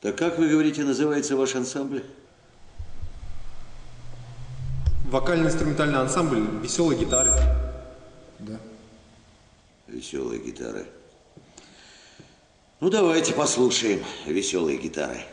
Так как, вы говорите, называется ваш ансамбль? Вокально-инструментальный ансамбль «Веселые гитары». Да. Веселые гитары. Ну, давайте послушаем веселые гитары.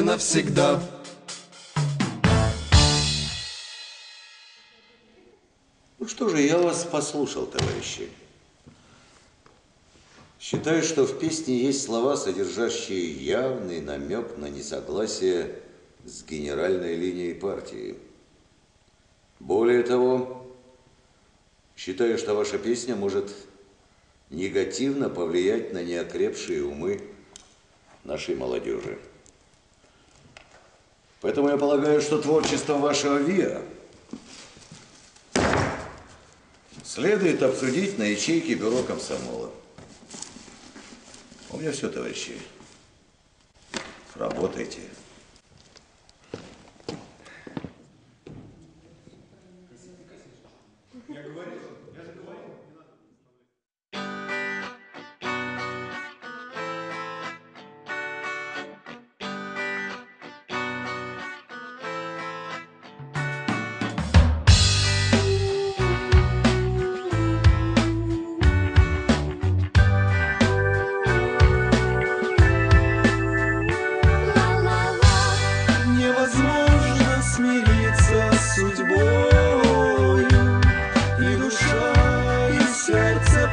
Навсегда. Ну что же, я вас послушал, товарищи. Считаю, что в песне есть слова, содержащие явный намек на несогласие с генеральной линией партии. Более того, считаю, что ваша песня может негативно повлиять на неокрепшие умы нашей молодежи. Поэтому я полагаю, что творчество вашего ВИА следует обсудить на ячейке бюро комсомола. У меня все, товарищи. Работайте.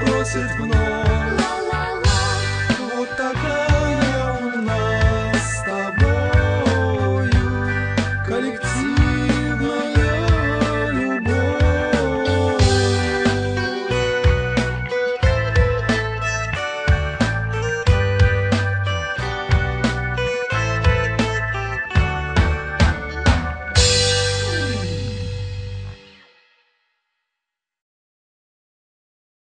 Просит